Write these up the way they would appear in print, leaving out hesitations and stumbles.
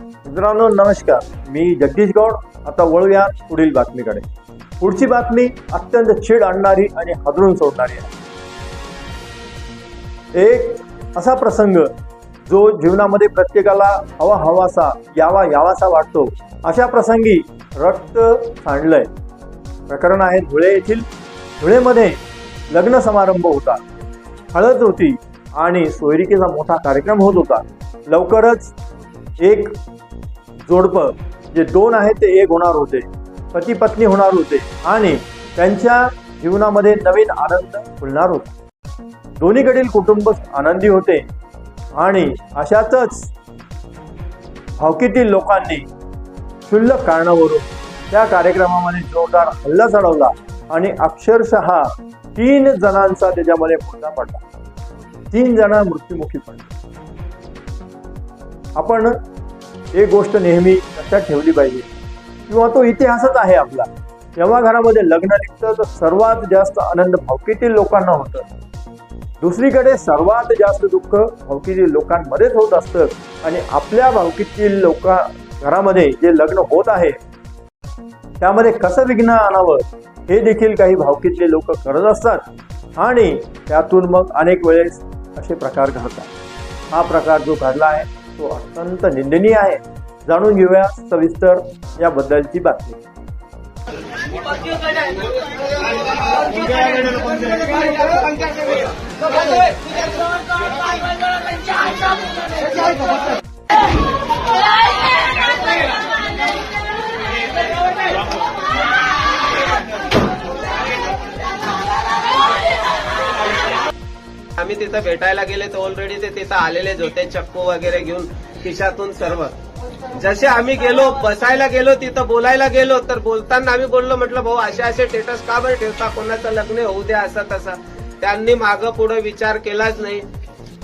मित्रांनो नमस्कार, मी जगदीश गौड. आता वळूया पुढील बातमीकडे. पुढची बातमी अत्यंत चीड आणणारी आणि हादरून सोडणारी आहे. एक असा प्रसंग जो जीवनामध्ये प्रत्येकाला हवासा यावासा वाटतो. अशा प्रसंगी रक्त सांडलंय. प्रकरण आहे धुळे येथील. धुळेमध्ये लग्न समारंभ होता, हळद होती आणि सोयरिकेचा मोठा कार्यक्रम होत होता. लवकरच एक जोडपं जे दोन आहेत ते एक होणार होते, पती पत्नी होणार होते आणि त्यांच्या जीवनामध्ये नवीन आनंद फुलणार होता. दोन्हीकडील कुटुंब आनंदी होते आणि अशातच भावकीतील लोकांनी क्षुल्लक कारणावरून त्या कार्यक्रमामध्ये जोरदार हल्ला चढवला आणि अक्षरशः 3 जणांचा त्याच्यामध्ये मुर्दा पडला. 3 जण मृत्युमुखी पडले. आपण एक गोष्ट नेहमी लक्षात ठेवली पाहिजे किंवा तो इतिहासच आहे आपला. जेव्हा घरामध्ये लग्न निघतं तर सर्वात जास्त आनंद भावकीतील लोकांना होतं. दुसरीकडे सर्वात जास्त दुःख भावकीतील लोकांमध्येच होत असतं आणि आपल्या भावकीतील घरामध्ये जे लग्न होत आहे त्यामध्ये कसं विघ्न आणावं हे देखील काही भावकीतले लोक करत असतात आणि त्यातून मग अनेक वेळेस असे प्रकार घडतात. हा प्रकार जो घडला आहे तो अत्यंत निंदनीय आहे. जाणून घेऊया सविस्तर याबद्दलची बातमी. आम्ही तिथं भेटायला गेले तर ऑलरेडी ते तिथं आलेलेच होते, चक्कू वगैरे घेऊन खिशातून सर्व. जसे आम्ही गेलो, बसायला गेलो, तिथं बोलायला गेलो तर बोलताना आम्ही बोललो, म्हटलं भाऊ असे असे स्टेटस का बरं ठेवता, कोणाचं लग्न होऊ द्या असं तसं. त्यांनी मागं पुढे विचार केलाच नाही.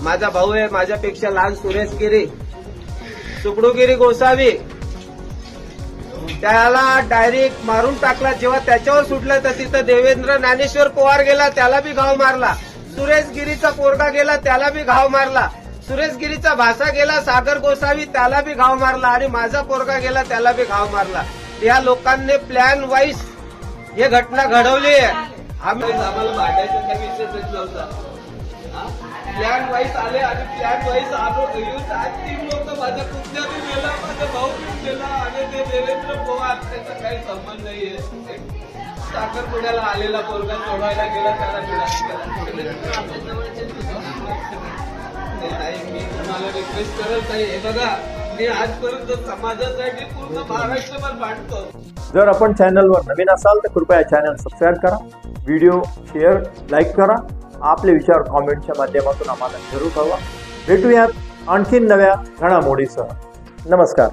माझा भाऊ आहे, माझ्यापेक्षा लहान सुरेश गिरी, सुकडूगिरी गोसावी, त्याला डायरेक्ट मारून टाकला. जेव्हा त्याच्यावर सुटलं तर तिथं देवेंद्र ज्ञानेश्वर पवार गेला, त्याला बी घाव मारला. सुरेश गिरीचा पोरगा गेला, त्याला बी घाव मारला. सुरेश गिरीचा भासा गेला, सागर गोसावी, त्याला बी घाव मारला आणि माझा पोरगा गेला, त्याला बी घाव मारला. या लोकांनी प्लॅन वाईज हे घटना घडवली आहे. आम्हाला भांडायचा काही विषयच नव्हता. प्लॅन वाईज आले आणि प्लॅन वाईज आलो. 3 लोक, माझा कुत्या बी गेला, माझा भाऊ बी गेला आणि ते देवेंद्र पवार, त्याचा काही संबंध नाहीये. साखरपुड्याला आलेला पोरगा सोडवायला गेला, त्याला मी तुम्हाला रिक्वेस्ट करत आहे. हे बघा, मी आजपर्यंत समाजासाठी पूर्ण महाराष्ट्रभर भांडतो. जर आपण चॅनलवर नवीन असाल तर कृपया चॅनल सबस्क्राईब करा, व्हिडिओ शेअर लाईक करा. आपले विचार कॉमेंटच्या माध्यमातून आम्हाला जरूर कळवा. भेटूयात आणखीन नव्या घडामोडीसह. नमस्कार.